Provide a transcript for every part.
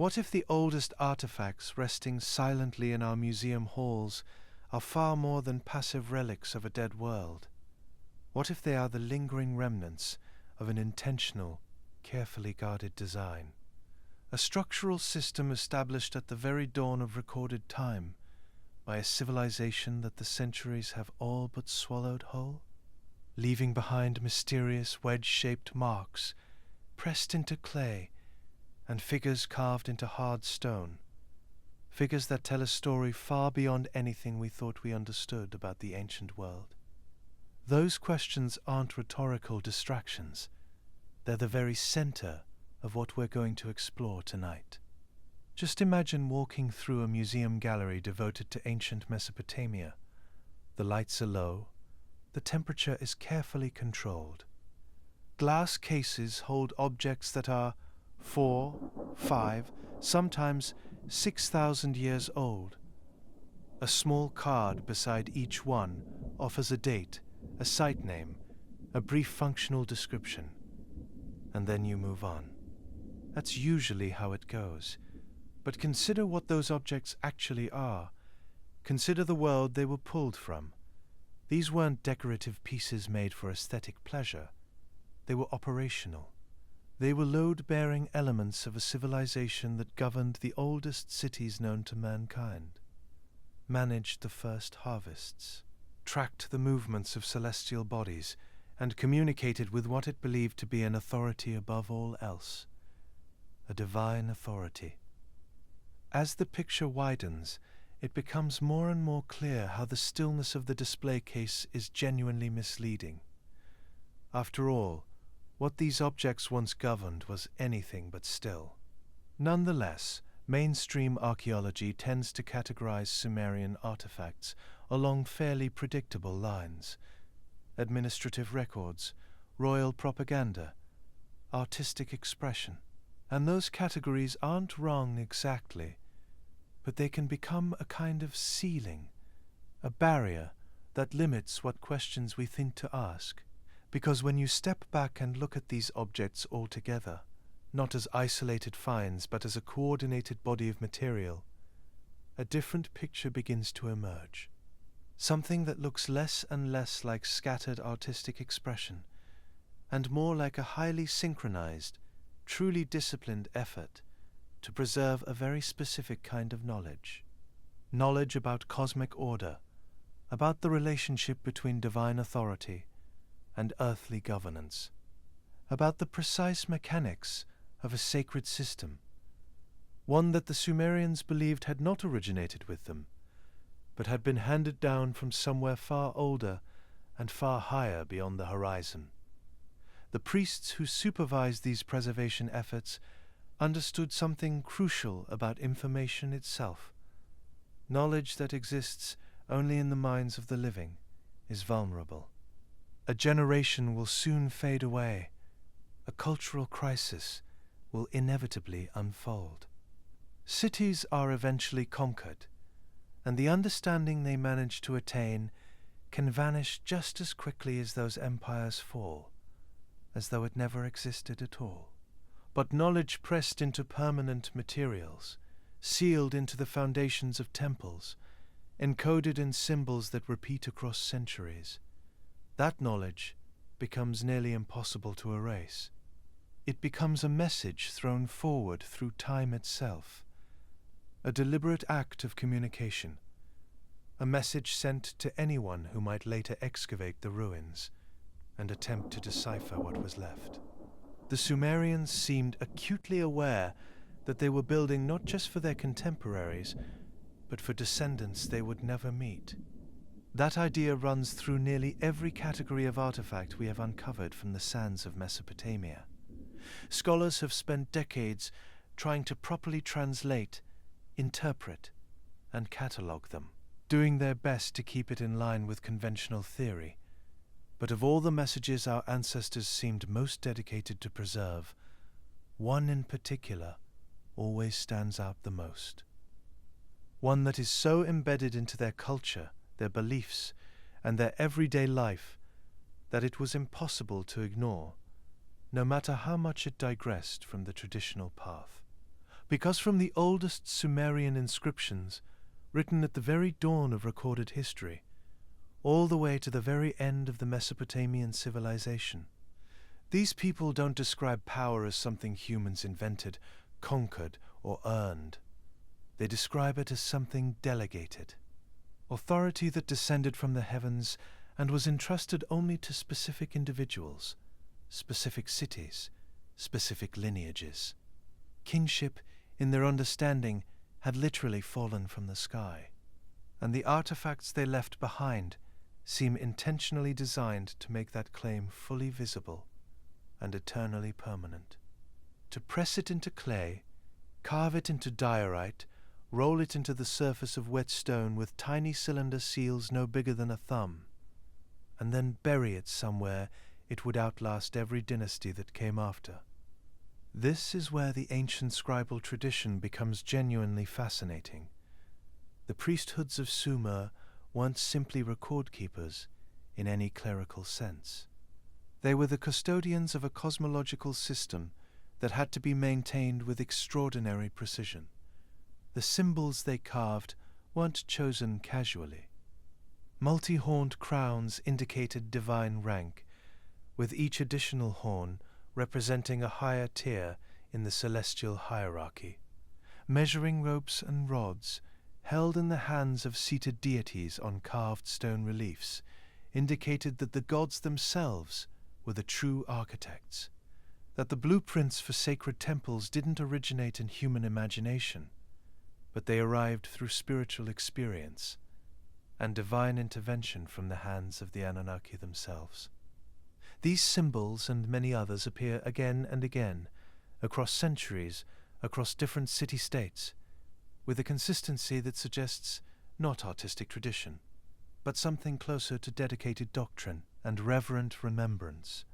What if the oldest artifacts resting silently in our museum halls are far more than passive relics of a dead world? What if they are the lingering remnants of an intentional, carefully guarded design? A structural system established at the very dawn of recorded time by a civilization that the centuries have all but swallowed whole, leaving behind mysterious wedge-shaped marks pressed into clay and figures carved into hard stone, figures that tell a story far beyond anything we thought we understood about the ancient world. Those questions aren't rhetorical distractions. They're the very center of what we're going to explore tonight. Just imagine walking through a museum gallery devoted to ancient Mesopotamia. The lights are low, the temperature is carefully controlled. Glass cases hold objects that are 4, 5, sometimes 6,000 years old. A small card beside each one offers a date, a site name, a brief functional description, and then you move on. That's usually how it goes. But consider what those objects actually are. Consider the world they were pulled from. These weren't decorative pieces made for aesthetic pleasure. They were operational. They were load-bearing elements of a civilization that governed the oldest cities known to mankind, managed the first harvests, tracked the movements of celestial bodies, and communicated with what it believed to be an authority above all else, a divine authority. As the picture widens, it becomes more and more clear how the stillness of the display case is genuinely misleading. After all, what these objects once governed was anything but still. Nonetheless, mainstream archaeology tends to categorize Sumerian artifacts along fairly predictable lines: administrative records, royal propaganda, artistic expression. And those categories aren't wrong exactly, but they can become a kind of ceiling, a barrier that limits what questions we think to ask. Because when you step back and look at these objects all together, not as isolated finds but as a coordinated body of material, a different picture begins to emerge. Something that looks less and less like scattered artistic expression, and more like a highly synchronized, truly disciplined effort to preserve a very specific kind of knowledge. Knowledge about cosmic order, about the relationship between divine authority and earthly governance, about the precise mechanics of a sacred system, one that the Sumerians believed had not originated with them, but had been handed down from somewhere far older and far higher beyond the horizon. The priests who supervised these preservation efforts understood something crucial about information itself. Knowledge that exists only in the minds of the living is vulnerable. A generation will soon fade away. A cultural crisis will inevitably unfold. Cities are eventually conquered, and the understanding they manage to attain can vanish just as quickly as those empires fall, as though it never existed at all. But knowledge pressed into permanent materials, sealed into the foundations of temples, encoded in symbols that repeat across centuries, that knowledge becomes nearly impossible to erase. It becomes a message thrown forward through time itself, a deliberate act of communication, a message sent to anyone who might later excavate the ruins and attempt to decipher what was left. The Sumerians seemed acutely aware that they were building not just for their contemporaries, but for descendants they would never meet. That idea runs through nearly every category of artifact we have uncovered from the sands of Mesopotamia. Scholars have spent decades trying to properly translate, interpret, and catalogue them, doing their best to keep it in line with conventional theory. But of all the messages our ancestors seemed most dedicated to preserve, one in particular always stands out the most. One that is so embedded into their culture, their beliefs, and their everyday life that it was impossible to ignore, no matter how much it digressed from the traditional path. Because from the oldest Sumerian inscriptions, written at the very dawn of recorded history, all the way to the very end of the Mesopotamian civilization, these people don't describe power as something humans invented, conquered, or earned. They describe it as something delegated, authority that descended from the heavens and was entrusted only to specific individuals, specific cities, specific lineages. Kingship, in their understanding, had literally fallen from the sky, and the artifacts they left behind seem intentionally designed to make that claim fully visible and eternally permanent. To press it into clay, carve it into diorite, roll it into the surface of wet stone with tiny cylinder seals no bigger than a thumb, and then bury it somewhere it would outlast every dynasty that came after. This is where the ancient scribal tradition becomes genuinely fascinating. The priesthoods of Sumer weren't simply record keepers in any clerical sense. They were the custodians of a cosmological system that had to be maintained with extraordinary precision. The symbols they carved weren't chosen casually. Multi-horned crowns indicated divine rank, with each additional horn representing a higher tier in the celestial hierarchy. Measuring ropes and rods, held in the hands of seated deities on carved stone reliefs, indicated that the gods themselves were the true architects, that the blueprints for sacred temples didn't originate in human imagination, but they arrived through spiritual experience and divine intervention from the hands of the Anunnaki themselves. These symbols and many others appear again and again, across centuries, across different city-states, with a consistency that suggests not artistic tradition, but something closer to dedicated doctrine and reverent remembrance.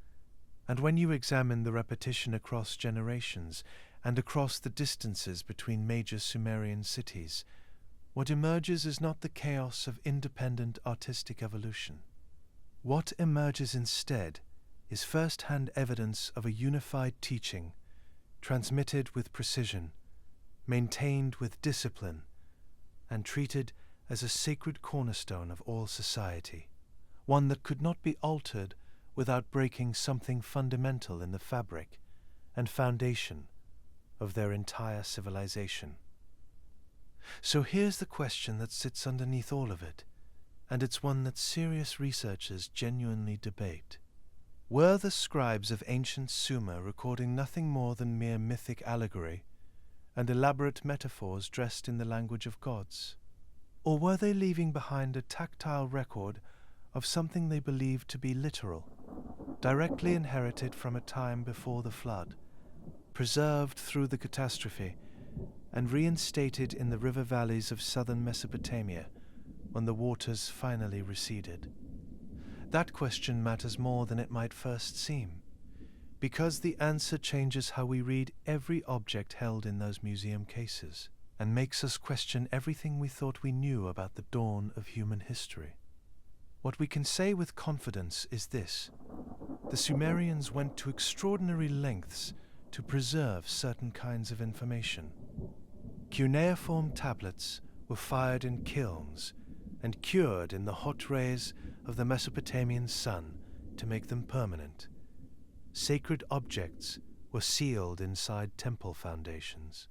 And when you examine the repetition across generations and across the distances between major Sumerian cities, what emerges is not the chaos of independent artistic evolution. What emerges instead is first-hand evidence of a unified teaching, transmitted with precision, maintained with discipline, and treated as a sacred cornerstone of all society, one that could not be altered without breaking something fundamental in the fabric and foundation of their entire civilization. So here's the question that sits underneath all of it, and it's one that serious researchers genuinely debate. Were the scribes of ancient Sumer recording nothing more than mere mythic allegory and elaborate metaphors dressed in the language of gods? Or were they leaving behind a tactile record of something they believed to be literal, directly inherited from a time before the flood, preserved through the catastrophe, and reinstated in the river valleys of southern Mesopotamia when the waters finally receded? That question matters more than it might first seem, because the answer changes how we read every object held in those museum cases, and makes us question everything we thought we knew about the dawn of human history. What we can say with confidence is this: the Sumerians went to extraordinary lengths to preserve certain kinds of information. Cuneiform tablets were fired in kilns and cured in the hot rays of the Mesopotamian sun to make them permanent. Sacred objects were sealed inside temple foundations.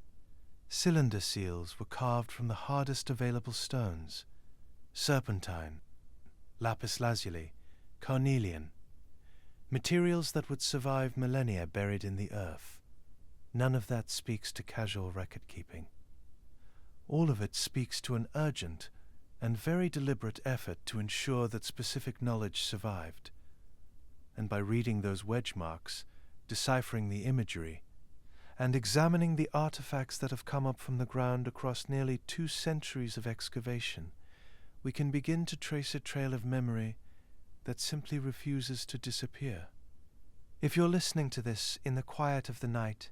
Cylinder seals were carved from the hardest available stones: serpentine, lapis lazuli, carnelian, materials that would survive millennia buried in the earth. None of that speaks to casual record-keeping. All of it speaks to an urgent and very deliberate effort to ensure that specific knowledge survived. And by reading those wedge marks, deciphering the imagery, and examining the artifacts that have come up from the ground across nearly 2 centuries of excavation, we can begin to trace a trail of memory that simply refuses to disappear. If you're listening to this in the quiet of the night,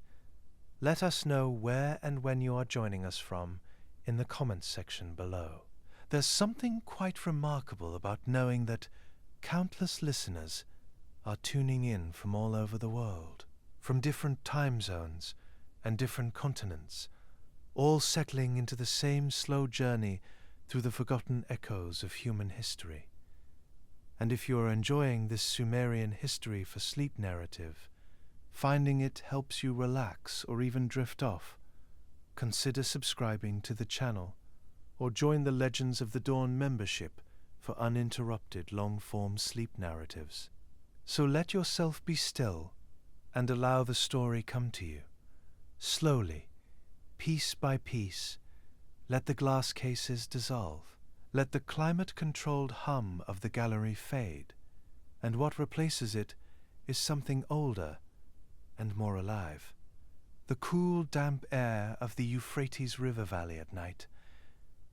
let us know where and when you are joining us from in the comments section below. There's something quite remarkable about knowing that countless listeners are tuning in from all over the world, from different time zones and different continents, all settling into the same slow journey through the forgotten echoes of human history. And if you are enjoying this Sumerian history for sleep narrative, finding it helps you relax or even drift off, consider subscribing to the channel or join the Legends of the Dawn membership for uninterrupted long-form sleep narratives. So let yourself be still and allow the story come to you. Slowly, piece by piece, let the glass cases dissolve. Let the climate-controlled hum of the gallery fade, and what replaces it is something older and more alive. The cool, damp air of the Euphrates River valley at night,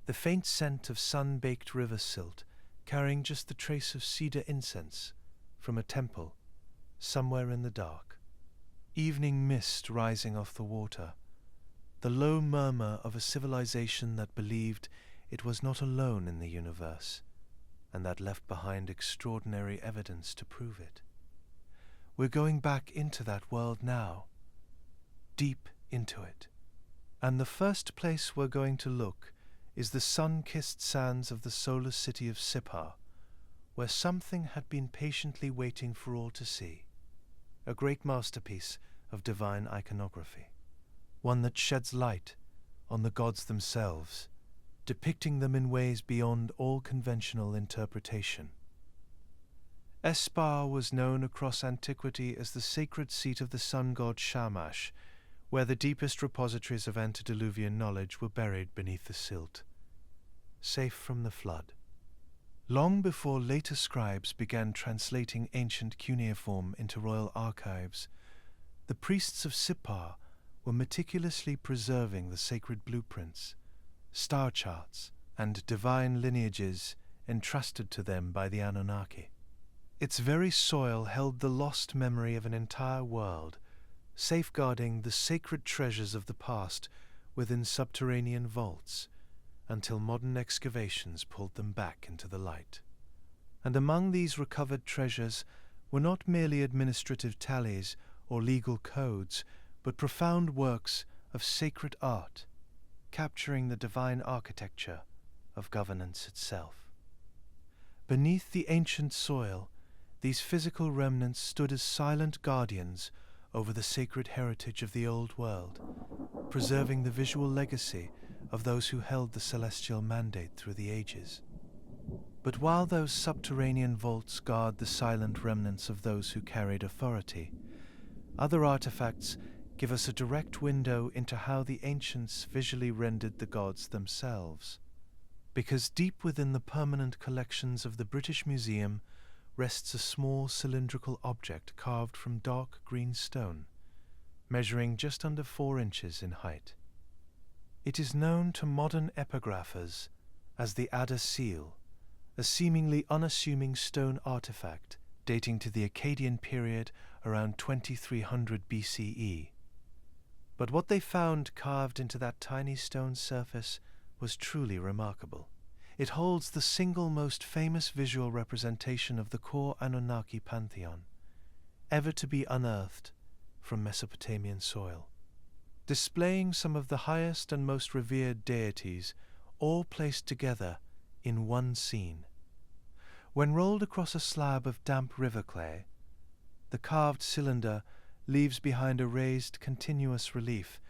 the faint scent of sun-baked river silt carrying just the trace of cedar incense from a temple somewhere in the dark. Evening mist rising off the water, the low murmur of a civilization that believed it was not alone in the universe, and that left behind extraordinary evidence to prove it. We're going back into that world now, deep into it. And the first place we're going to look is the sun-kissed sands of the solar city of Sippar, where something had been patiently waiting for all to see. A great masterpiece of divine iconography, one that sheds light on the gods themselves, depicting them in ways beyond all conventional interpretation. Sippar was known across antiquity as the sacred seat of the sun god Shamash, where the deepest repositories of antediluvian knowledge were buried beneath the silt, safe from the flood. Long before later scribes began translating ancient cuneiform into royal archives, the priests of Sippar were meticulously preserving the sacred blueprints, star charts, and divine lineages entrusted to them by the Anunnaki. Its very soil held the lost memory of an entire world, safeguarding the sacred treasures of the past within subterranean vaults, until modern excavations pulled them back into the light. And among these recovered treasures were not merely administrative tallies or legal codes, but profound works of sacred art, capturing the divine architecture of governance itself. Beneath the ancient soil, these physical remnants stood as silent guardians over the sacred heritage of the old world, preserving the visual legacy of those who held the celestial mandate through the ages. But while those subterranean vaults guard the silent remnants of those who carried authority, other artifacts give us a direct window into how the ancients visually rendered the gods themselves. Because deep within the permanent collections of the British Museum rests a small cylindrical object carved from dark green stone, measuring just under 4 inches in height. It is known to modern epigraphers as the Adda Seal, a seemingly unassuming stone artifact dating to the Akkadian period around 2300 BCE. But what they found carved into that tiny stone surface was truly remarkable. It holds the single most famous visual representation of the core Anunnaki Pantheon, ever to be unearthed from Mesopotamian soil, displaying some of the highest and most revered deities, all placed together in one scene. When rolled across a slab of damp river clay, the carved cylinder leaves behind a raised, continuous relief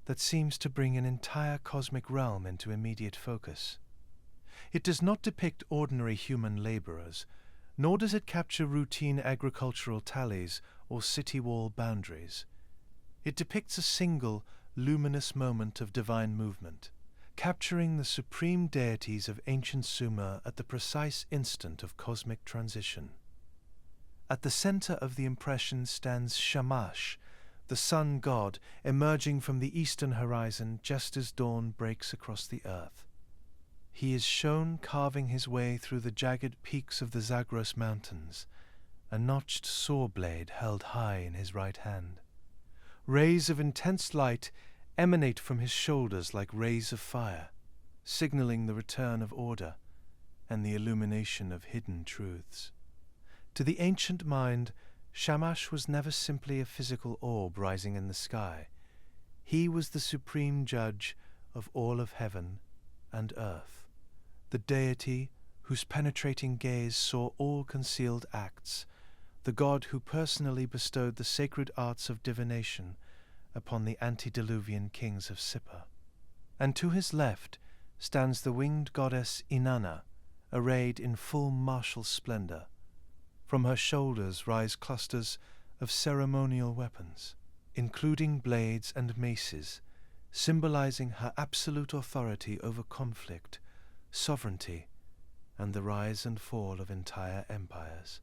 that seems to bring an entire cosmic realm into immediate focus. It does not depict ordinary human laborers, nor does it capture routine agricultural tallies or city wall boundaries. It depicts a single, luminous moment of divine movement, capturing the supreme deities of ancient Sumer at the precise instant of cosmic transition. At the center of the impression stands Shamash, the sun god emerging from the eastern horizon just as dawn breaks across the earth. He is shown carving his way through the jagged peaks of the Zagros Mountains, a notched saw blade held high in his right hand. Rays of intense light emanate from his shoulders like rays of fire, signaling the return of order and the illumination of hidden truths. To the ancient mind, Shamash was never simply a physical orb rising in the sky. He was the supreme judge of all of heaven and earth, the deity whose penetrating gaze saw all concealed acts, the god who personally bestowed the sacred arts of divination upon the antediluvian kings of Sippar. And to his left stands the winged goddess Inanna, arrayed in full martial splendor. From her shoulders rise clusters of ceremonial weapons, including blades and maces, symbolizing her absolute authority over conflict, sovereignty, and the rise and fall of entire empires.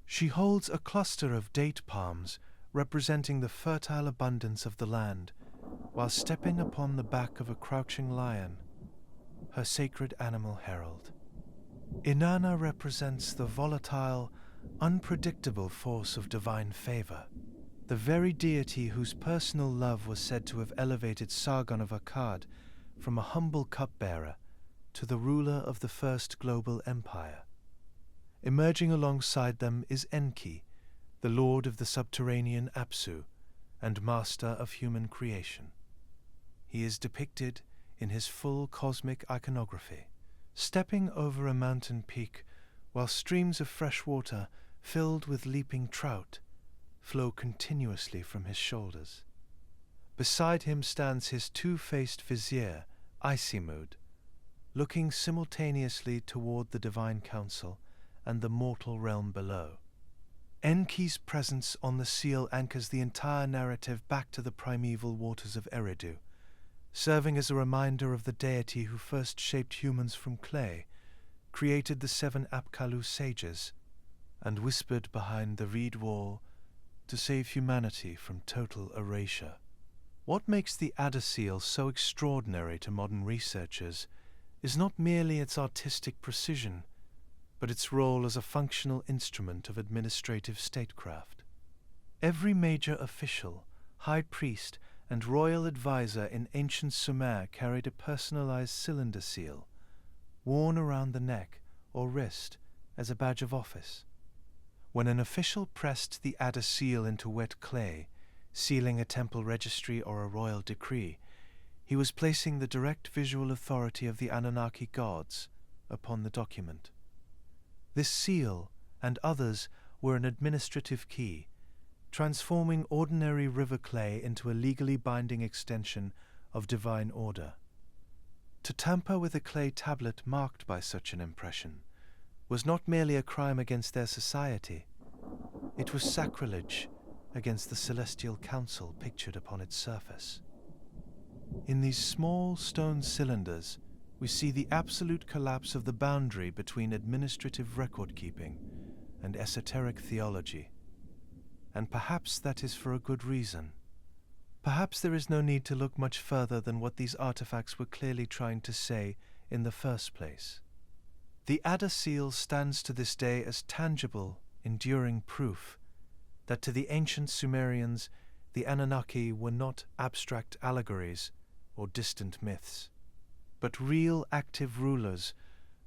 She holds a cluster of date palms representing the fertile abundance of the land, while stepping upon the back of a crouching lion, her sacred animal herald. Inanna represents the volatile, unpredictable force of divine favor, the very deity whose personal love was said to have elevated Sargon of Akkad from a humble cupbearer to the ruler of the first global empire. Emerging alongside them is Enki, the lord of the subterranean Apsu and master of human creation. He is depicted in his full cosmic iconography, stepping over a mountain peak while streams of fresh water filled with leaping trout flow continuously from his shoulders. Beside him stands his two-faced vizier, Isimud, looking simultaneously toward the divine council and the mortal realm below. Enki's presence on the seal anchors the entire narrative back to the primeval waters of Eridu, serving as a reminder of the deity who first shaped humans from clay, created the 7 Apkallu sages, and whispered behind the reed wall to save humanity from total erasure. What makes the Adda Seal so extraordinary to modern researchers is not merely its artistic precision, but its role as a functional instrument of administrative statecraft. Every major official, high priest, and royal advisor in ancient Sumer carried a personalized cylinder seal, worn around the neck or wrist as a badge of office. When an official pressed the Adda Seal into wet clay, sealing a temple registry or a royal decree, he was placing the direct visual authority of the Anunnaki gods upon the document. This seal and others were an administrative key, transforming ordinary river clay into a legally binding extension of divine order. To tamper with a clay tablet marked by such an impression was not merely a crime against their society, it was sacrilege against the celestial council pictured upon its surface. In these small stone cylinders, we see the absolute collapse of the boundary between administrative record-keeping and esoteric theology. And perhaps that is for a good reason. Perhaps there is no need to look much further than what these artifacts were clearly trying to say in the first place. The Adda Seal stands to this day as tangible, enduring proof that to the ancient Sumerians, the Anunnaki were not abstract allegories or distant myths, but real active rulers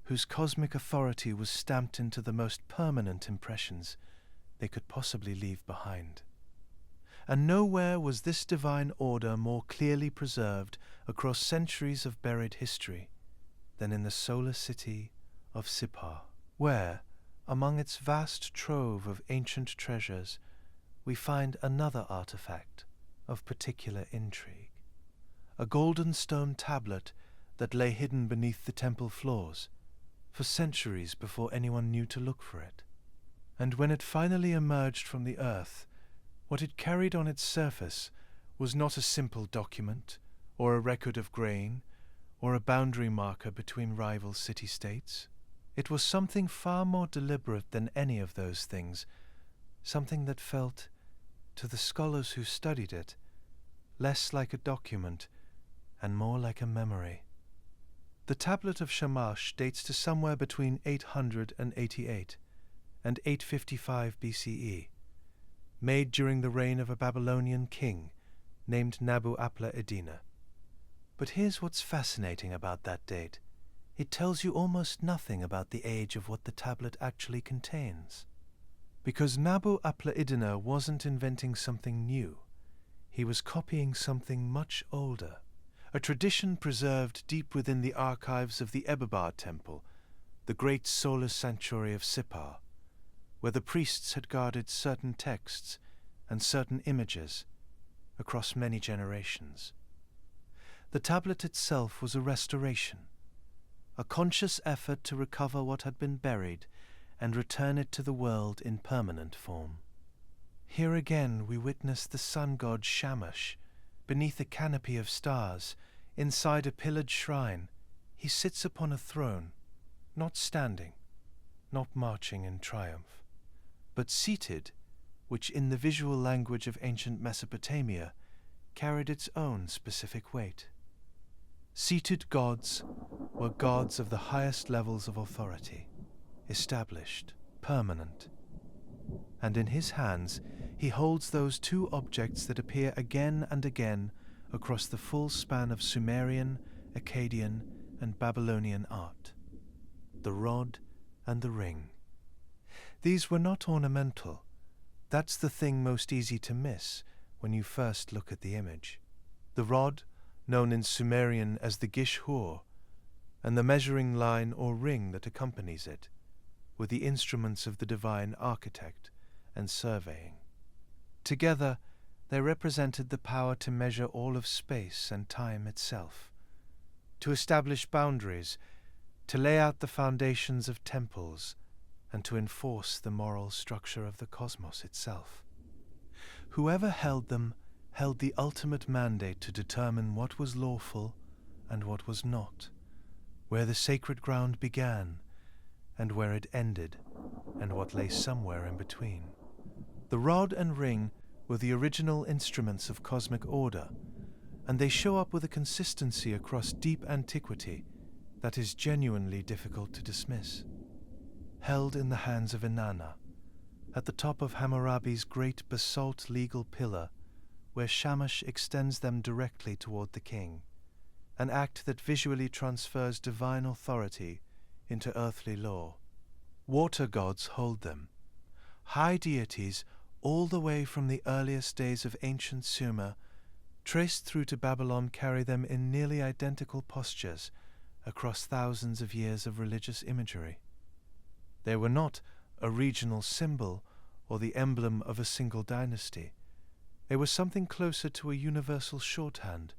whose cosmic authority was stamped into the most permanent impressions they could possibly leave behind. And nowhere was this divine order more clearly preserved across centuries of buried history than in the solar city of Sippar, where, among its vast trove of ancient treasures, we find another artifact of particular intrigue, a golden stone tablet that lay hidden beneath the temple floors for centuries before anyone knew to look for it. And when it finally emerged from the earth, what it carried on its surface was not a simple document, or a record of grain, or a boundary marker between rival city-states. It was something far more deliberate than any of those things, something that felt, to the scholars who studied it, less like a document and more like a memory. The Tablet of Shamash dates to somewhere between 888 and 855 BCE, made during the reign of a Babylonian king named Nabu-apla-iddina. But here's what's fascinating about that date. It tells you almost nothing about the age of what the tablet actually contains. Because Nabu-apla-iddina wasn't inventing something new. He was copying something much older, a tradition preserved deep within the archives of the Eberbar Temple, the great solar sanctuary of Sippar, where the priests had guarded certain texts and certain images across many generations. The tablet itself was a restoration, a conscious effort to recover what had been buried and return it to the world in permanent form. Here again we witness the sun god Shamash. Beneath a canopy of stars, inside a pillared shrine, he sits upon a throne, not standing, not marching in triumph, but seated, which in the visual language of ancient Mesopotamia carried its own specific weight. Seated gods were gods of the highest levels of authority, established, permanent. And in his hands he holds those two objects that appear again and again across the full span of Sumerian, Akkadian, and Babylonian art: the rod and the ring. These were not ornamental. That's the thing most easy to miss when you first look at the image. The rod, known in Sumerian as the gish-hur, and the measuring line or ring that accompanies it, were the instruments of the divine architect and surveying. Together, they represented the power to measure all of space and time itself, to establish boundaries, to lay out the foundations of temples, and to enforce the moral structure of the cosmos itself. Whoever held them held the ultimate mandate to determine what was lawful and what was not, where the sacred ground began and where it ended, and what lay somewhere in between. The rod and ring were the original instruments of cosmic order, and they show up with a consistency across deep antiquity that is genuinely difficult to dismiss. Held in the hands of Inanna, at the top of Hammurabi's great basalt legal pillar, where Shamash extends them directly toward the king, an act that visually transfers divine authority into earthly law. Water gods hold them, high deities all the way from the earliest days of ancient Sumer, traced through to Babylon, carry them in nearly identical postures across thousands of years of religious imagery. They were not a regional symbol or the emblem of a single dynasty. They were something closer to a universal shorthand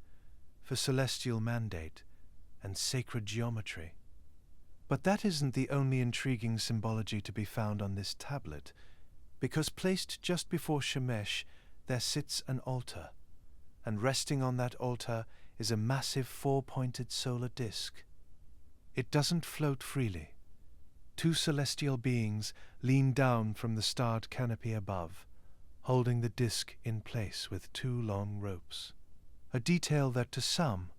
for celestial mandate and sacred geometry. But that isn't the only intriguing symbology to be found on this tablet, because placed just before Shamash there sits an altar, and resting on that altar is a massive four-pointed solar disk. It doesn't float freely. Two celestial beings lean down from the starred canopy above, holding the disk in place with two long ropes, a detail that to some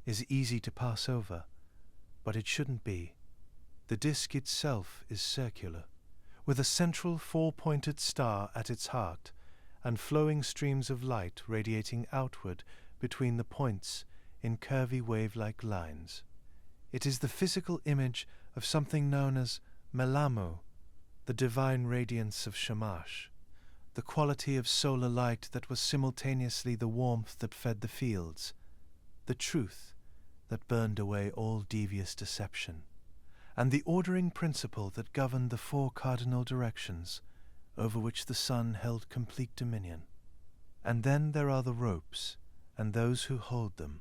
is easy to pass over, but it shouldn't be. The disk itself is circular, with a central four-pointed star at its heart and flowing streams of light radiating outward between the points in curvy wave-like lines. It is the physical image of something known as Melamu, the divine radiance of Shamash, the quality of solar light that was simultaneously the warmth that fed the fields, the truth that burned away all devious deception, and the ordering principle that governed the four cardinal directions over which the sun held complete dominion. And then there are the ropes, and those who hold them.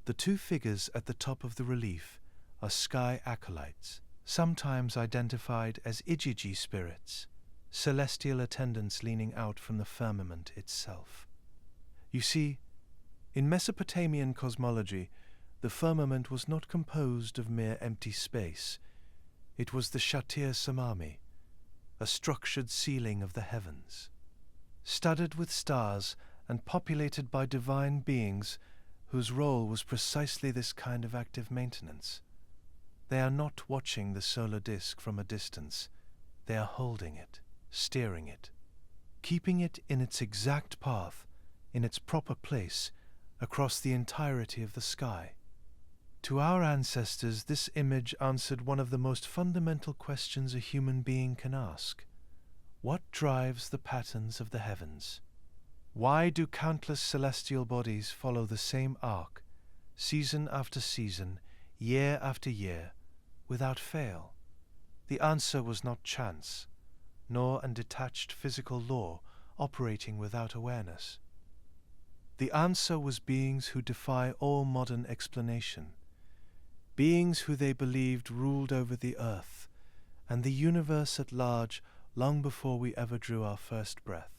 The two figures at the top of the relief are sky acolytes, sometimes identified as Igigi spirits, celestial attendants leaning out from the firmament itself. You see, in Mesopotamian cosmology, the firmament was not composed of mere empty space. It was the Shatir Samami, a structured ceiling of the heavens, studded with stars and populated by divine beings whose role was precisely this kind of active maintenance. They are not watching the solar disk from a distance. They are holding it, steering it, keeping it in its exact path, in its proper place, across the entirety of the sky. To our ancestors, this image answered one of the most fundamental questions a human being can ask. What drives the patterns of the heavens? Why do countless celestial bodies follow the same arc, season after season, year after year, without fail? The answer was not chance, nor a detached physical law operating without awareness. The answer was beings who defy all modern explanation, beings who they believed ruled over the earth and the universe at large long before we ever drew our first breath.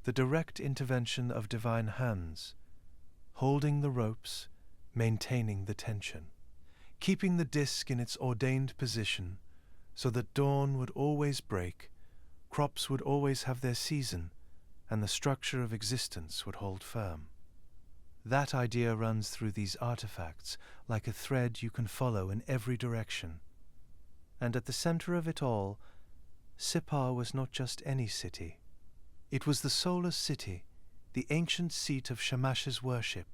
The direct intervention of divine hands, holding the ropes, maintaining the tension, keeping the disk in its ordained position so that dawn would always break, crops would always have their season, and the structure of existence would hold firm. That idea runs through these artifacts like a thread you can follow in every direction. And at the center of it all, Sippar was not just any city. It was the solar city, the ancient seat of Shamash's worship,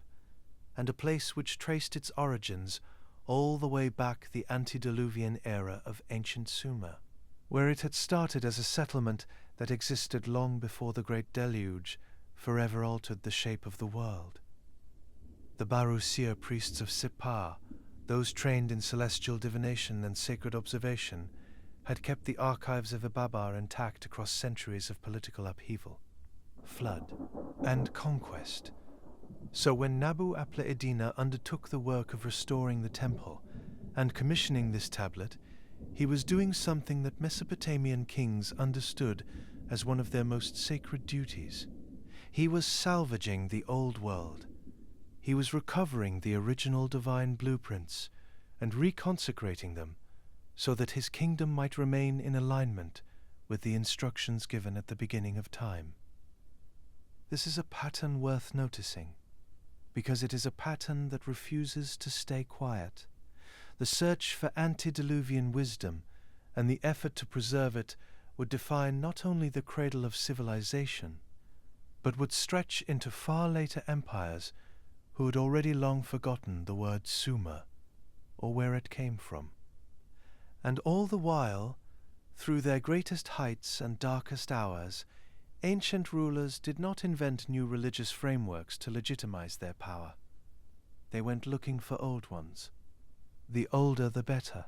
and a place which traced its origins all the way back the Antediluvian era of ancient Sumer, where it had started as a settlement that existed long before the Great Deluge forever altered the shape of the world. The Barusier priests of Sippar, those trained in celestial divination and sacred observation, had kept the archives of Ibabar intact across centuries of political upheaval, flood, and conquest. So when Nabu Apla Iddina undertook the work of restoring the temple and commissioning this tablet, he was doing something that Mesopotamian kings understood as one of their most sacred duties. He was salvaging the old world. He was recovering the original divine blueprints and reconsecrating them so that his kingdom might remain in alignment with the instructions given at the beginning of time. This is a pattern worth noticing, because it is a pattern that refuses to stay quiet. The search for antediluvian wisdom and the effort to preserve it would define not only the cradle of civilization, but would stretch into far later empires who had already long forgotten the word Sumer, or where it came from. And all the while, through their greatest heights and darkest hours, ancient rulers did not invent new religious frameworks to legitimize their power. They went looking for old ones. The older the better.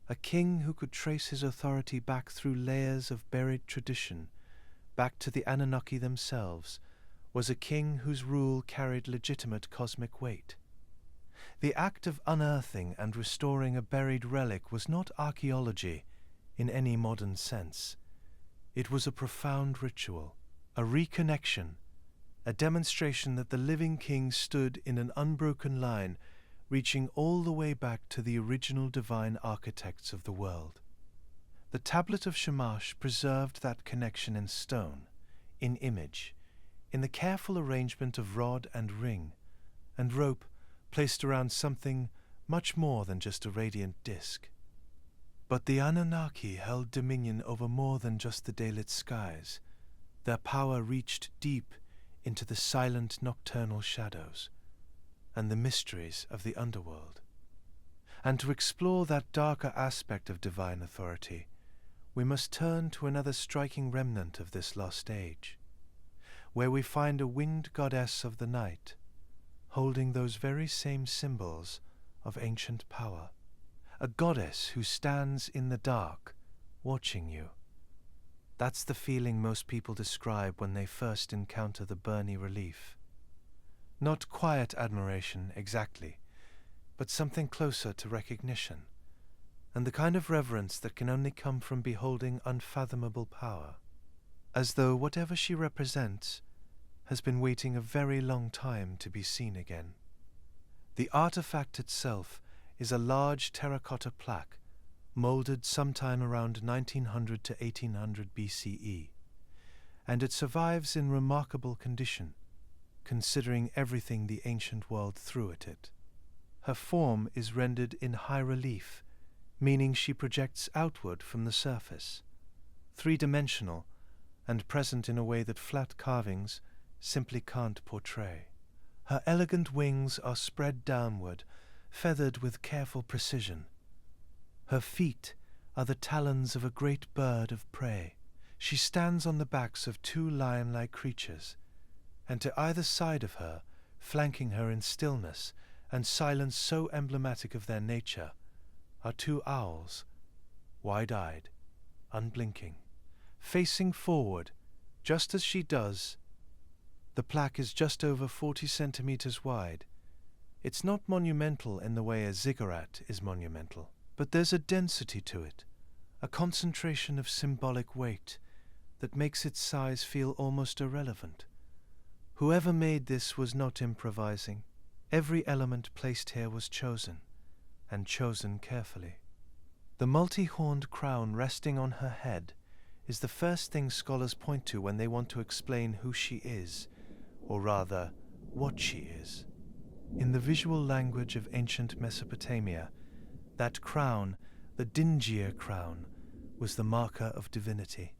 A king who could trace his authority back through layers of buried tradition, back to the Anunnaki themselves, was a king whose rule carried legitimate cosmic weight. The act of unearthing and restoring a buried relic was not archaeology in any modern sense. It was a profound ritual, a reconnection, a demonstration that the living king stood in an unbroken line reaching all the way back to the original divine architects of the world. The Tablet of Shamash preserved that connection in stone, in image, in the careful arrangement of rod and ring, and rope placed around something much more than just a radiant disk. But the Anunnaki held dominion over more than just the daylit skies. Their power reached deep into the silent nocturnal shadows and the mysteries of the underworld. And to explore that darker aspect of divine authority, we must turn to another striking remnant of this lost age, where we find a winged goddess of the night, holding those very same symbols of ancient power, a goddess who stands in the dark, watching you. That's the feeling most people describe when they first encounter the Burney Relief. Not quiet admiration, exactly, but something closer to recognition, and the kind of reverence that can only come from beholding unfathomable power, as though whatever she represents has been waiting a very long time to be seen again. The artifact itself is a large terracotta plaque, molded sometime around 1900 to 1800 BCE, and it survives in remarkable condition, considering everything the ancient world threw at it. Her form is rendered in high relief, meaning she projects outward from the surface, three-dimensional, and present in a way that flat carvings simply can't portray. Her elegant wings are spread downward, feathered with careful precision. Her feet are the talons of a great bird of prey. She stands on the backs of two lion-like creatures, and to either side of her, flanking her in stillness and silence so emblematic of their nature, are two owls, wide-eyed, unblinking, facing forward, just as she does. The plaque is just over 40 centimeters wide. It's not monumental in the way a ziggurat is monumental, but there's a density to it, a concentration of symbolic weight that makes its size feel almost irrelevant. Whoever made this was not improvising. Every element placed here was chosen, and chosen carefully. The multi-horned crown resting on her head is the first thing scholars point to when they want to explain who she is, or rather, what she is. In the visual language of ancient Mesopotamia, that crown, the Dingier crown, was the marker of divinity.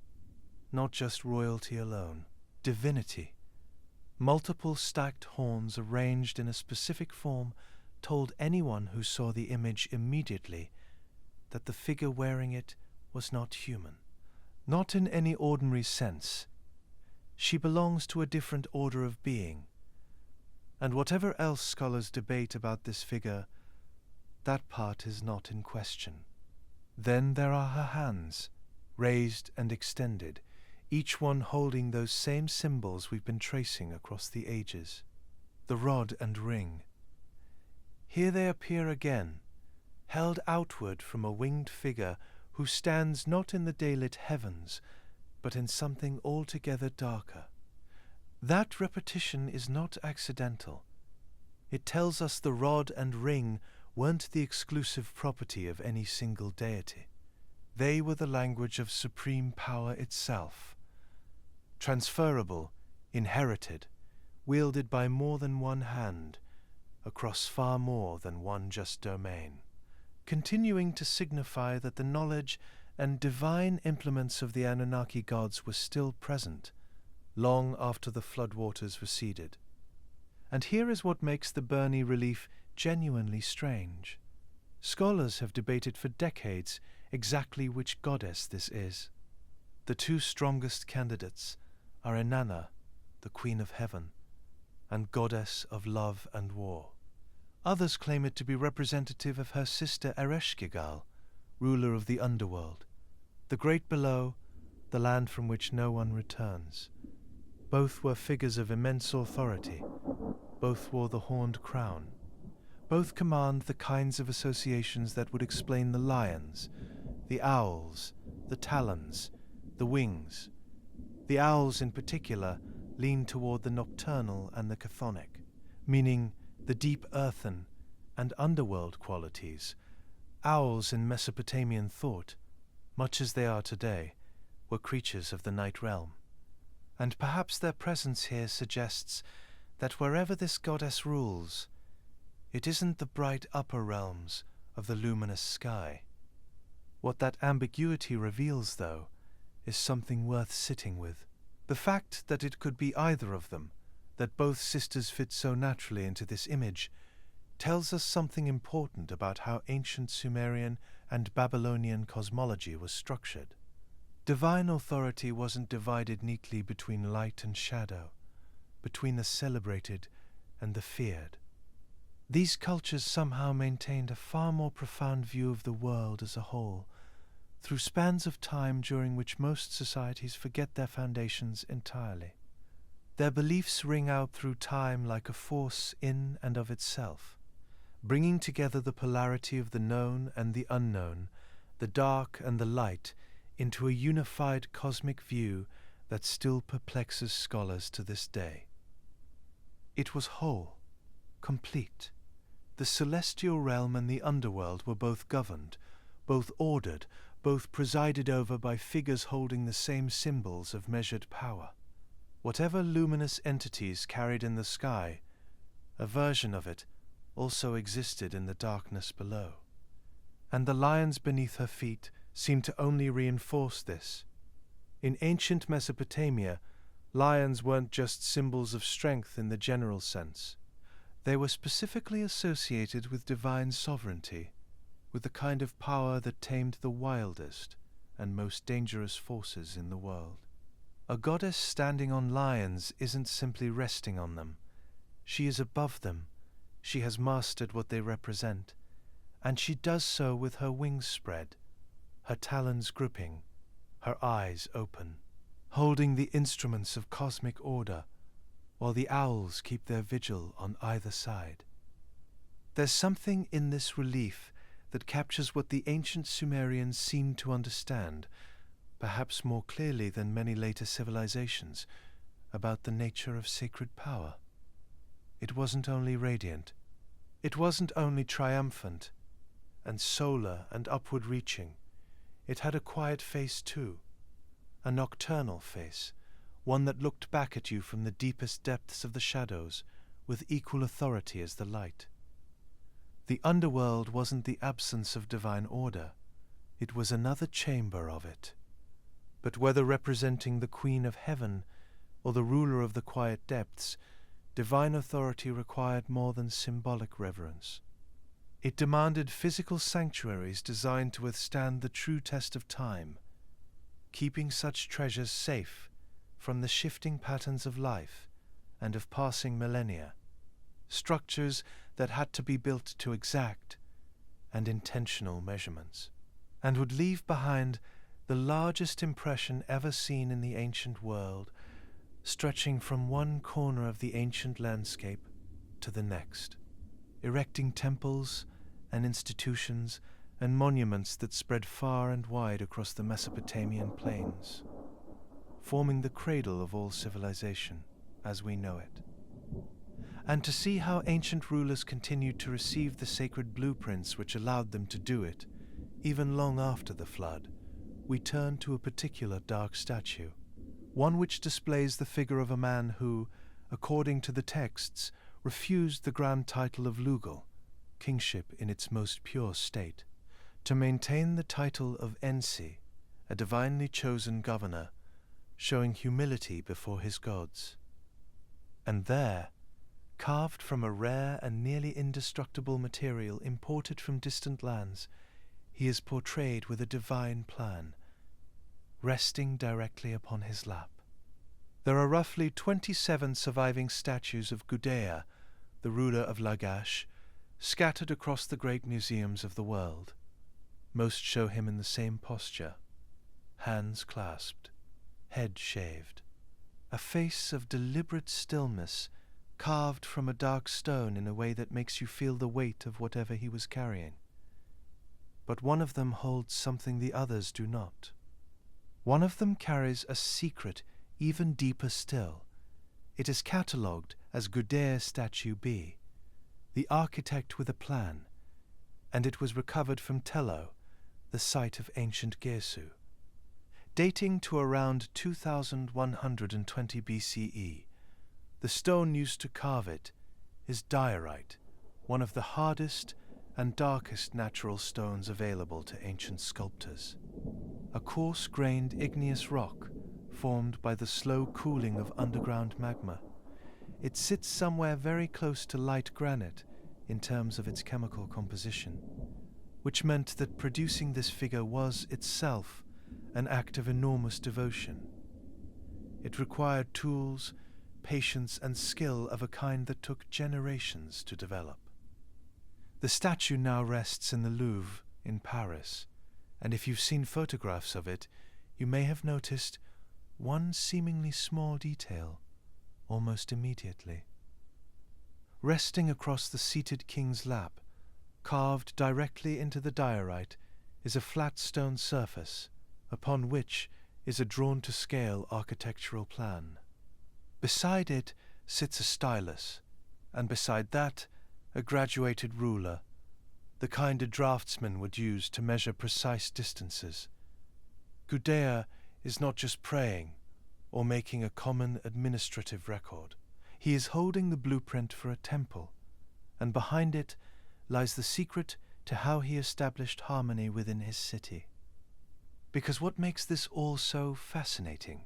Not just royalty alone, divinity. Multiple stacked horns arranged in a specific form told anyone who saw the image immediately that the figure wearing it was not human. Not in any ordinary sense. She belongs to a different order of being. And whatever else scholars debate about this figure, that part is not in question. Then there are her hands, raised and extended, each one holding those same symbols we've been tracing across the ages, the rod and ring. Here they appear again, held outward from a winged figure who stands not in the daylit heavens, but in something altogether darker. That repetition is not accidental. It tells us the rod and ring weren't the exclusive property of any single deity. They were the language of supreme power itself. Transferable, inherited, wielded by more than one hand, across far more than one just domain, continuing to signify that the knowledge and divine implements of the Anunnaki gods were still present, long after the floodwaters receded. And here is what makes the Burney Relief genuinely strange. Scholars have debated for decades exactly which goddess this is. The two strongest candidates are Inanna, the Queen of Heaven, and Goddess of Love and War. Others claim it to be representative of her sister Ereshkigal, ruler of the underworld, the great below, the land from which no one returns. Both were figures of immense authority. Both wore the horned crown. Both command the kinds of associations that would explain the lions, the owls, the talons, the wings. The owls in particular lean toward the nocturnal and the chthonic, meaning the deep earthen and underworld qualities. Owls in Mesopotamian thought, much as they are today, were creatures of the night realm. And perhaps their presence here suggests that wherever this goddess rules, it isn't the bright upper realms of the luminous sky. What that ambiguity reveals, though, is something worth sitting with. The fact that it could be either of them, that both sisters fit so naturally into this image, tells us something important about how ancient Sumerian and Babylonian cosmology was structured. Divine authority wasn't divided neatly between light and shadow, between the celebrated and the feared. These cultures somehow maintained a far more profound view of the world as a whole, through spans of time during which most societies forget their foundations entirely. Their beliefs ring out through time like a force in and of itself, bringing together the polarity of the known and the unknown, the dark and the light, into a unified cosmic view that still perplexes scholars to this day. It was whole, complete. The celestial realm and the underworld were both governed, both ordered, both presided over by figures holding the same symbols of measured power. Whatever luminous entities carried in the sky, a version of it also existed in the darkness below. And the lions beneath her feet seemed to only reinforce this. In ancient Mesopotamia, lions weren't just symbols of strength in the general sense. They were specifically associated with divine sovereignty, with the kind of power that tamed the wildest and most dangerous forces in the world. A goddess standing on lions isn't simply resting on them. She is above them. She has mastered what they represent, and she does so with her wings spread, her talons gripping, her eyes open, holding the instruments of cosmic order, while the owls keep their vigil on either side. There's something in this relief that captures what the ancient Sumerians seemed to understand, perhaps more clearly than many later civilizations, about the nature of sacred power. It wasn't only radiant, it wasn't only triumphant and solar and upward reaching. It had a quiet face too, a nocturnal face, one that looked back at you from the deepest depths of the shadows with equal authority as the light. The underworld wasn't the absence of divine order, it was another chamber of it. But whether representing the Queen of Heaven or the ruler of the quiet depths, divine authority required more than symbolic reverence. It demanded physical sanctuaries designed to withstand the true test of time, keeping such treasures safe from the shifting patterns of life and of passing millennia, structures that had to be built to exact and intentional measurements, and would leave behind the largest impression ever seen in the ancient world, stretching from one corner of the ancient landscape to the next, erecting temples and institutions and monuments that spread far and wide across the Mesopotamian plains, forming the cradle of all civilization as we know it. And to see how ancient rulers continued to receive the sacred blueprints which allowed them to do it, even long after the flood, we turn to a particular dark statue, one which displays the figure of a man who, according to the texts, refused the grand title of Lugal, kingship in its most pure state, to maintain the title of Ensi, a divinely chosen governor, showing humility before his gods. And there, carved from a rare and nearly indestructible material imported from distant lands, he is portrayed with a divine plan, resting directly upon his lap. There are roughly 27 surviving statues of Gudea, the ruler of Lagash, scattered across the great museums of the world. Most show him in the same posture, hands clasped, head shaved, a face of deliberate stillness carved from a dark stone in a way that makes you feel the weight of whatever he was carrying. But one of them holds something the others do not. One of them carries a secret even deeper still. It is catalogued as Gudea Statue B, the architect with a plan, and it was recovered from Tello, the site of ancient Gesu. Dating to around 2120 BCE, the stone used to carve it is diorite, one of the hardest and darkest natural stones available to ancient sculptors. A coarse-grained igneous rock formed by the slow cooling of underground magma. It sits somewhere very close to light granite in terms of its chemical composition, which meant that producing this figure was itself an act of enormous devotion. It required tools, patience, and skill of a kind that took generations to develop. The statue now rests in the Louvre in Paris, and if you've seen photographs of it, you may have noticed one seemingly small detail almost immediately. Resting across the seated king's lap, carved directly into the diorite, is a flat stone surface upon which is a drawn-to-scale architectural plan. Beside it sits a stylus, and beside that a graduated ruler, the kind a draftsman would use to measure precise distances. Gudea is not just praying or making a common administrative record. He is holding the blueprint for a temple, and behind it lies the secret to how he established harmony within his city. Because what makes this all so fascinating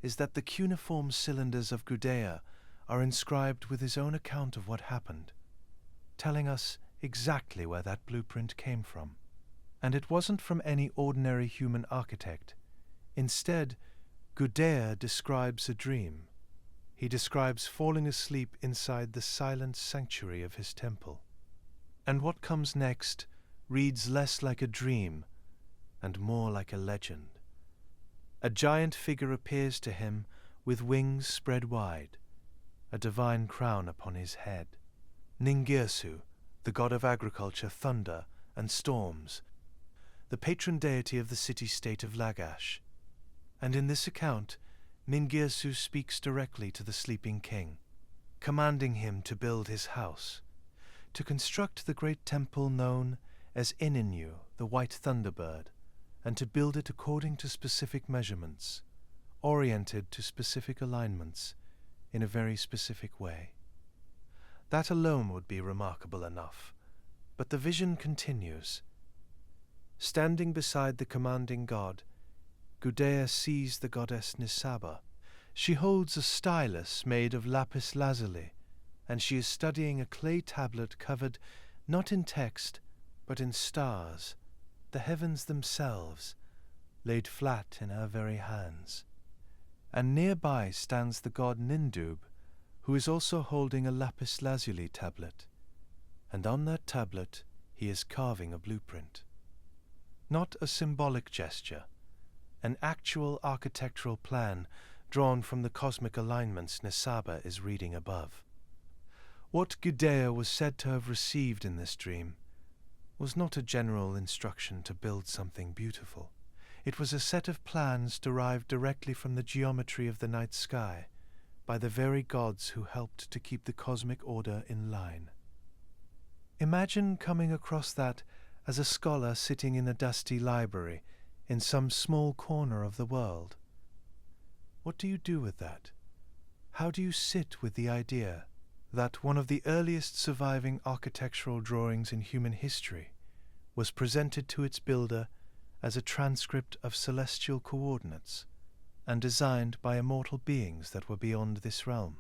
is that the cuneiform cylinders of Gudea are inscribed with his own account of what happened, telling us exactly where that blueprint came from. And it wasn't from any ordinary human architect. Instead, Gudea describes a dream. He describes falling asleep inside the silent sanctuary of his temple. And what comes next reads less like a dream and more like a legend. A giant figure appears to him with wings spread wide, a divine crown upon his head. Ningirsu, the god of agriculture, thunder, and storms, the patron deity of the city-state of Lagash. And in this account, Ningirsu speaks directly to the sleeping king, commanding him to build his house, to construct the great temple known as Ininu, the white thunderbird, and to build it according to specific measurements, oriented to specific alignments, in a very specific way. That alone would be remarkable enough, but the vision continues. Standing beside the commanding god, Gudea sees the goddess Nisaba. She holds a stylus made of lapis lazuli, and she is studying a clay tablet covered not in text, but in stars, the heavens themselves, laid flat in her very hands. And nearby stands the god Nindub, who is also holding a lapis lazuli tablet, and on that tablet he is carving a blueprint. Not a symbolic gesture, an actual architectural plan drawn from the cosmic alignments Nisaba is reading above. What Gudea was said to have received in this dream was not a general instruction to build something beautiful. It was a set of plans derived directly from the geometry of the night sky by the very gods who helped to keep the cosmic order in line. Imagine coming across that as a scholar sitting in a dusty library in some small corner of the world. What do you do with that? How do you sit with the idea that one of the earliest surviving architectural drawings in human history was presented to its builder as a transcript of celestial coordinates and designed by immortal beings that were beyond this realm?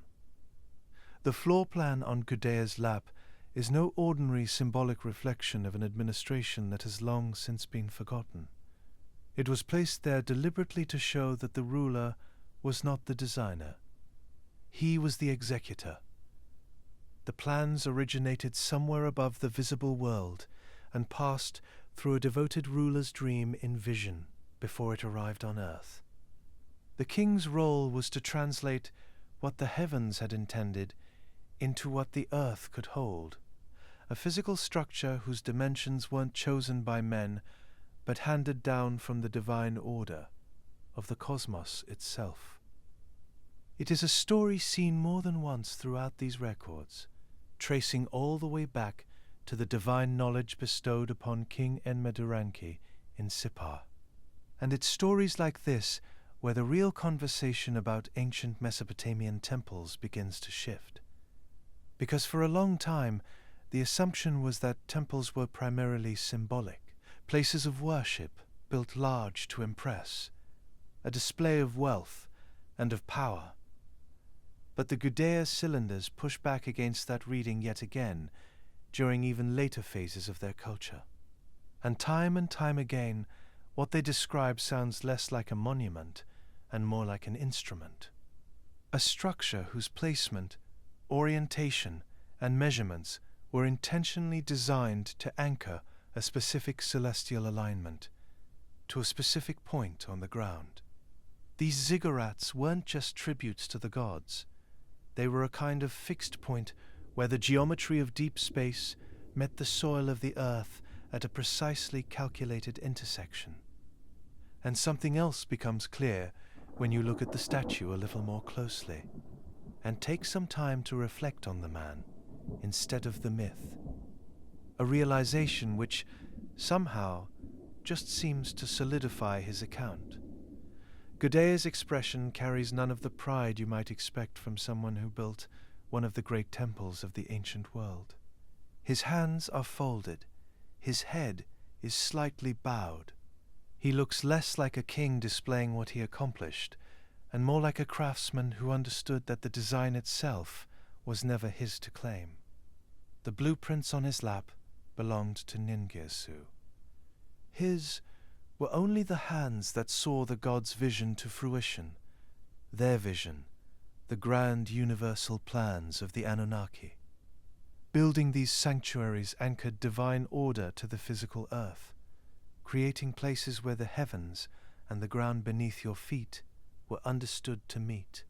The floor plan on Gudea's lap is no ordinary symbolic reflection of an administration that has long since been forgotten. It was placed there deliberately to show that the ruler was not the designer. He was the executor. The plans originated somewhere above the visible world and passed through a devoted ruler's dream in vision before it arrived on earth. The king's role was to translate what the heavens had intended into what the earth could hold, a physical structure whose dimensions weren't chosen by men but handed down from the divine order of the cosmos itself. It is a story seen more than once throughout these records, tracing all the way back to the divine knowledge bestowed upon King Enmeduranki in Sippar. And it's stories like this where the real conversation about ancient Mesopotamian temples begins to shift. Because for a long time, the assumption was that temples were primarily symbolic, places of worship built large to impress, a display of wealth and of power. But the Gudea cylinders push back against that reading yet again during even later phases of their culture. And time again, what they describe sounds less like a monument and more like an instrument. A structure whose placement, orientation, and measurements were intentionally designed to anchor a specific celestial alignment to a specific point on the ground. These ziggurats weren't just tributes to the gods. They were a kind of fixed point where the geometry of deep space met the soil of the earth at a precisely calculated intersection. And something else becomes clear when you look at the statue a little more closely and take some time to reflect on the man instead of the myth. A realization which somehow just seems to solidify his account. Gudea's expression carries none of the pride you might expect from someone who built one of the great temples of the ancient world. His hands are folded, his head is slightly bowed. He looks less like a king displaying what he accomplished, and more like a craftsman who understood that the design itself was never his to claim. The blueprints on his lap belonged to Ningirsu. His were only the hands that saw the god's vision to fruition, their vision, the grand universal plans of the Anunnaki. Building these sanctuaries anchored divine order to the physical earth, creating places where the heavens and the ground beneath your feet were understood to meet.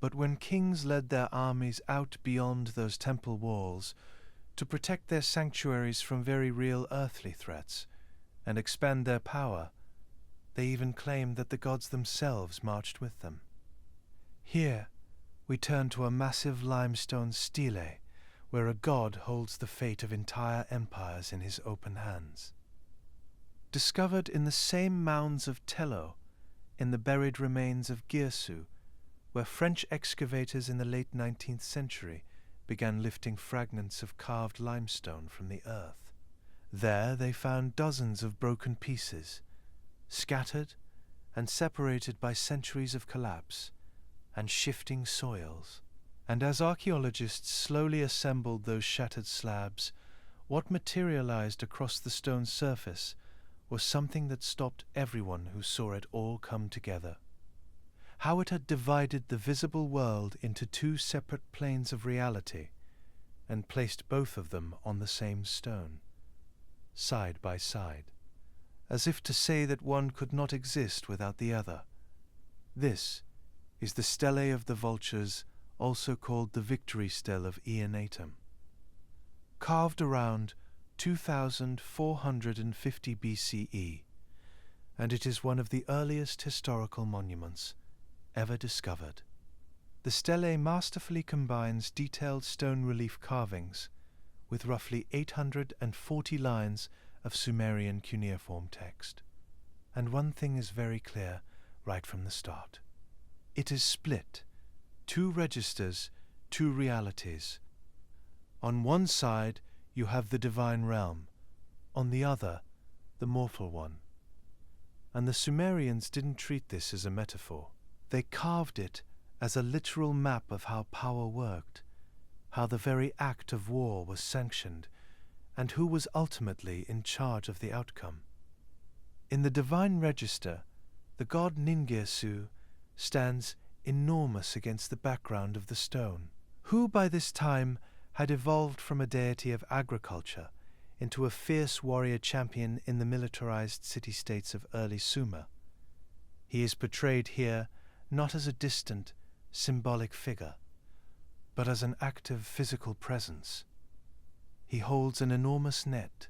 But when kings led their armies out beyond those temple walls to protect their sanctuaries from very real earthly threats and expand their power, they even claimed that the gods themselves marched with them. Here, we turn to a massive limestone stele, where a god holds the fate of entire empires in his open hands. Discovered in the same mounds of Tello, in the buried remains of Girsu, where French excavators in the late 19th century began lifting fragments of carved limestone from the earth. There they found dozens of broken pieces, scattered and separated by centuries of collapse and shifting soils. And as archaeologists slowly assembled those shattered slabs, what materialized across the stone surface was something that stopped everyone who saw it all come together. How it had divided the visible world into two separate planes of reality and placed both of them on the same stone, side by side, as if to say that one could not exist without the other. This is the Stele of the Vultures, also called the Victory Stele of Eonatum. Carved around 2450 BCE, and it is one of the earliest historical monuments ever discovered. The stele masterfully combines detailed stone relief carvings with roughly 840 lines of Sumerian cuneiform text. And one thing is very clear right from the start. It is split, two registers, two realities. On one side you have the divine realm, on the other the mortal one. And the Sumerians didn't treat this as a metaphor. They carved it as a literal map of how power worked, how the very act of war was sanctioned, and who was ultimately in charge of the outcome. In the divine register, the god Ningirsu stands enormous against the background of the stone, who by this time had evolved from a deity of agriculture into a fierce warrior champion in the militarized city-states of early Sumer. He is portrayed here not as a distant, symbolic figure, but as an active physical presence. He holds an enormous net,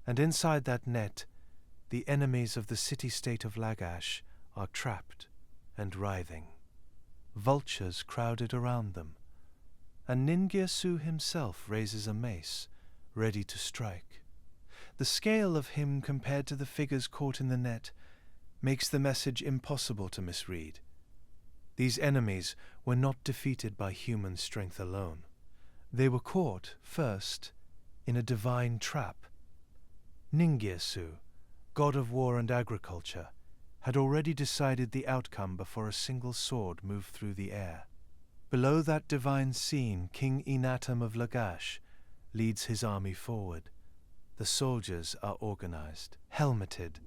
and inside that net, the enemies of the city-state of Lagash are trapped and writhing. Vultures crowded around them, and Ningirsu himself raises a mace, ready to strike. The scale of him compared to the figures caught in the net makes the message impossible to misread. These enemies were not defeated by human strength alone. They were caught, first, in a divine trap. Ningirsu, god of war and agriculture, had already decided the outcome before a single sword moved through the air. Below that divine scene, King Eonatum of Lagash leads his army forward. The soldiers are organized, helmeted,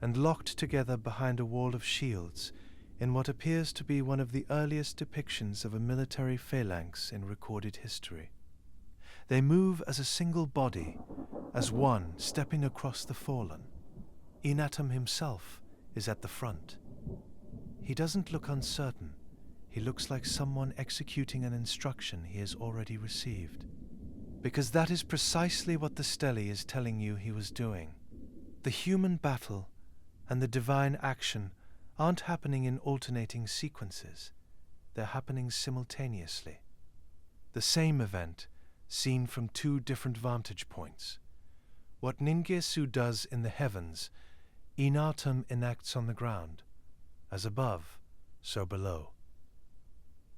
and locked together behind a wall of shields in what appears to be one of the earliest depictions of a military phalanx in recorded history. They move as a single body, as one stepping across the fallen. Eonatum himself is at the front. He doesn't look uncertain. He looks like someone executing an instruction he has already received. Because that is precisely what the stele is telling you he was doing. The human battle and the divine action aren't happening in alternating sequences. They're happening simultaneously. The same event, seen from two different vantage points. What Ningirsu does in the heavens, Eonatum enacts on the ground. As above, so below.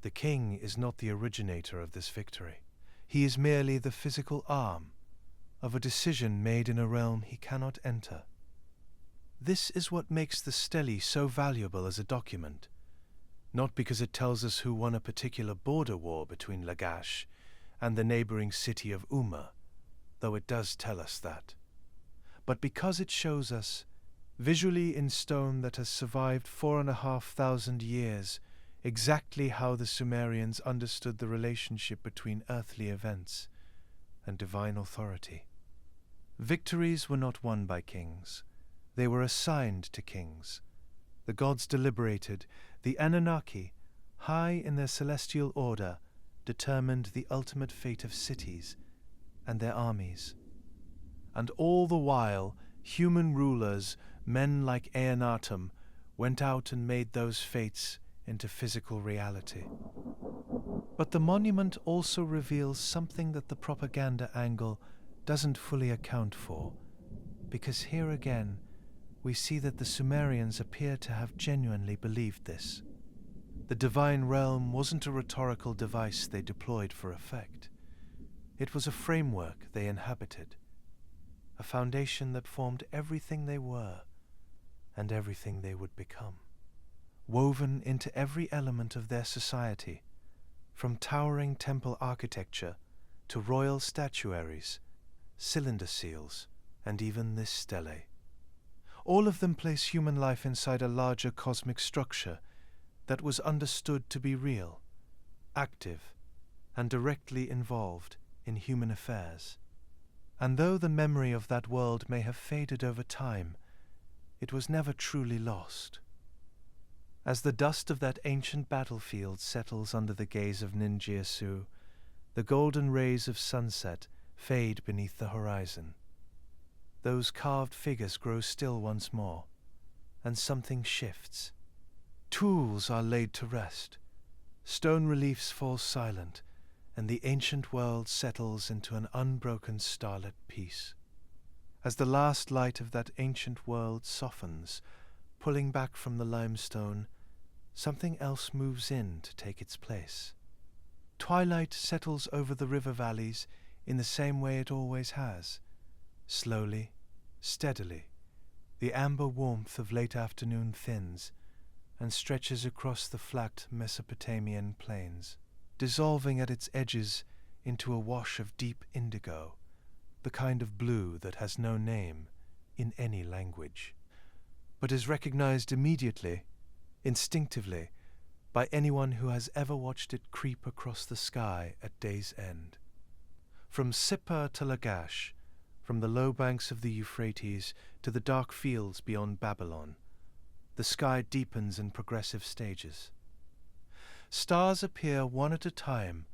The king is not the originator of this victory. He is merely the physical arm of a decision made in a realm he cannot enter. This is what makes the stele so valuable as a document, not because it tells us who won a particular border war between Lagash and the neighboring city of Umma, though it does tell us that, but because it shows us visually in stone that has survived 4,500 years, exactly how the Sumerians understood the relationship between earthly events and divine authority. Victories were not won by kings. They were assigned to kings. The gods deliberated. The Anunnaki, high in their celestial order, determined the ultimate fate of cities and their armies. And all the while, human rulers, men like Eonatum, went out and made those fates into physical reality. But the monument also reveals something that the propaganda angle doesn't fully account for, because here again we see that the Sumerians appear to have genuinely believed this. The divine realm wasn't a rhetorical device they deployed for effect. It was a framework they inhabited, a foundation that formed everything they were and everything they would become, woven into every element of their society, from towering temple architecture to royal statuaries, cylinder seals, and even this stele. All of them place human life inside a larger cosmic structure that was understood to be real, active, and directly involved in human affairs. And though the memory of that world may have faded over time, it was never truly lost. As the dust of that ancient battlefield settles under the gaze of Ninjutsu, the golden rays of sunset fade beneath the horizon. Those carved figures grow still once more, and something shifts. Tools are laid to rest, stone reliefs fall silent, and the ancient world settles into an unbroken starlit peace. As the last light of that ancient world softens, pulling back from the limestone, something else moves in to take its place. Twilight settles over the river valleys in the same way it always has. Slowly, steadily, the amber warmth of late afternoon thins and stretches across the flat Mesopotamian plains, dissolving at its edges into a wash of deep indigo, the kind of blue that has no name in any language, but is recognized immediately, instinctively, by anyone who has ever watched it creep across the sky at day's end. From Sippar to Lagash, from the low banks of the Euphrates to the dark fields beyond Babylon, the sky deepens in progressive stages. Stars appear one at a time,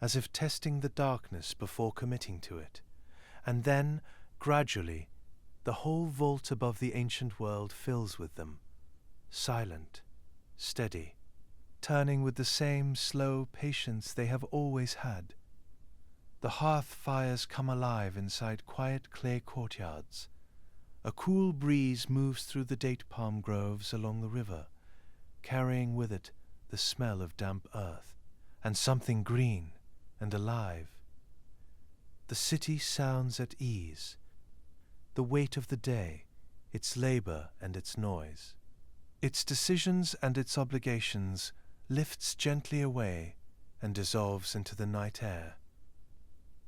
as if testing the darkness before committing to it, and then, gradually, the whole vault above the ancient world fills with them, silent, steady, turning with the same slow patience they have always had. The hearth fires come alive inside quiet clay courtyards. A cool breeze moves through the date palm groves along the river, carrying with it the smell of damp earth and something green and alive. The city sounds at ease, the weight of the day, its labor and its noise. Its decisions and its obligations lifts gently away and dissolves into the night air.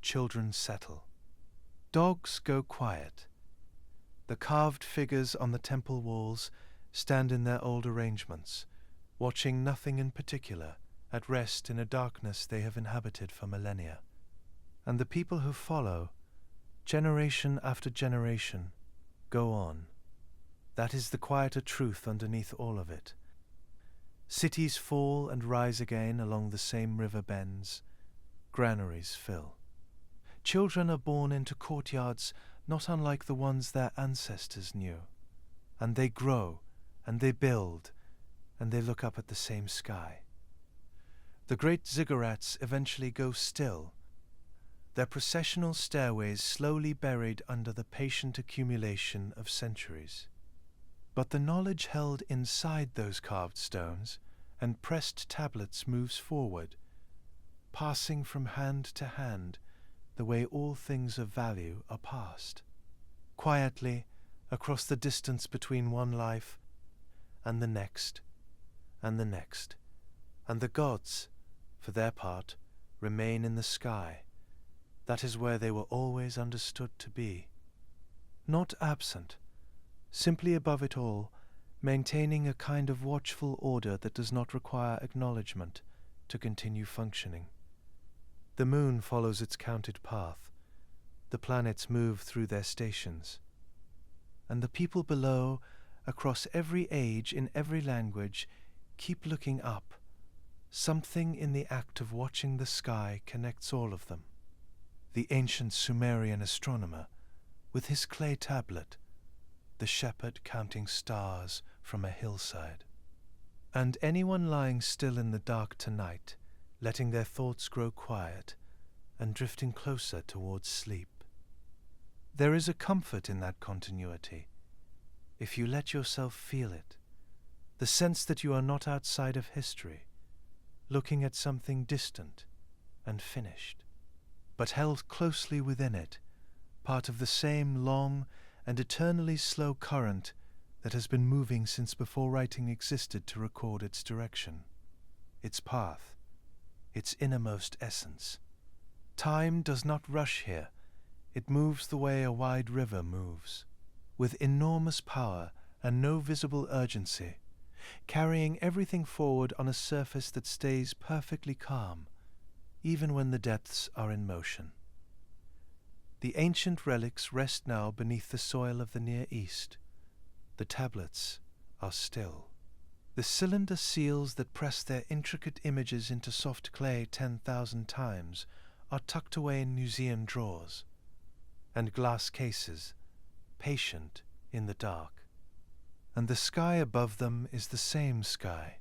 Children settle. Dogs go quiet. The carved figures on the temple walls stand in their old arrangements, watching nothing in particular, at rest in a darkness they have inhabited for millennia. And the people who follow, generation after generation, go on. That is the quieter truth underneath all of it. Cities fall and rise again along the same river bends. Granaries fill. Children are born into courtyards not unlike the ones their ancestors knew. And they grow, and they build, and they look up at the same sky. The great ziggurats eventually go still, their processional stairways slowly buried under the patient accumulation of centuries. But the knowledge held inside those carved stones and pressed tablets moves forward, passing from hand to hand the way all things of value are passed, quietly across the distance between one life and the next, and the next, and the gods, for their part, remain in the sky. That is where they were always understood to be, not absent, simply above it all, maintaining a kind of watchful order that does not require acknowledgement to continue functioning. The moon follows its counted path, the planets move through their stations, and the people below, across every age, in every language, keep looking up. Something in the act of watching the sky connects all of them. The ancient Sumerian astronomer, with his clay tablet, the shepherd counting stars from a hillside, and anyone lying still in the dark tonight, letting their thoughts grow quiet and drifting closer towards sleep. There is a comfort in that continuity, if you let yourself feel it, the sense that you are not outside of history, looking at something distant and finished, but held closely within it, part of the same long and eternally slow current that has been moving since before writing existed to record its direction, its path, its innermost essence. Time does not rush here. It moves the way a wide river moves, with enormous power and no visible urgency, carrying everything forward on a surface that stays perfectly calm, even when the depths are in motion. The ancient relics rest now beneath the soil of the Near East. The tablets are still. The cylinder seals that press their intricate images into soft clay 10,000 times are tucked away in museum drawers, and glass cases, patient in the dark. And the sky above them is the same sky,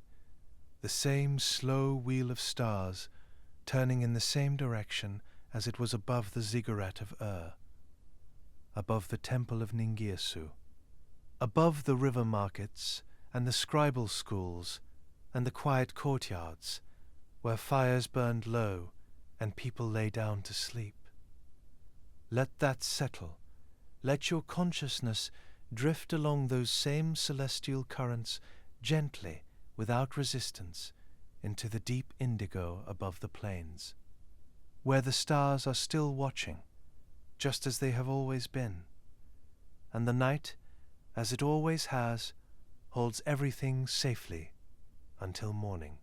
the same slow wheel of stars, turning in the same direction as it was above the ziggurat of Ur, above the temple of Ningirsu, above the river markets and the scribal schools and the quiet courtyards where fires burned low and people lay down to sleep. Let that settle. Let your consciousness drift along those same celestial currents gently, without resistance, into the deep indigo above the plains, where the stars are still watching, just as they have always been, and the night, as it always has, holds everything safely until morning.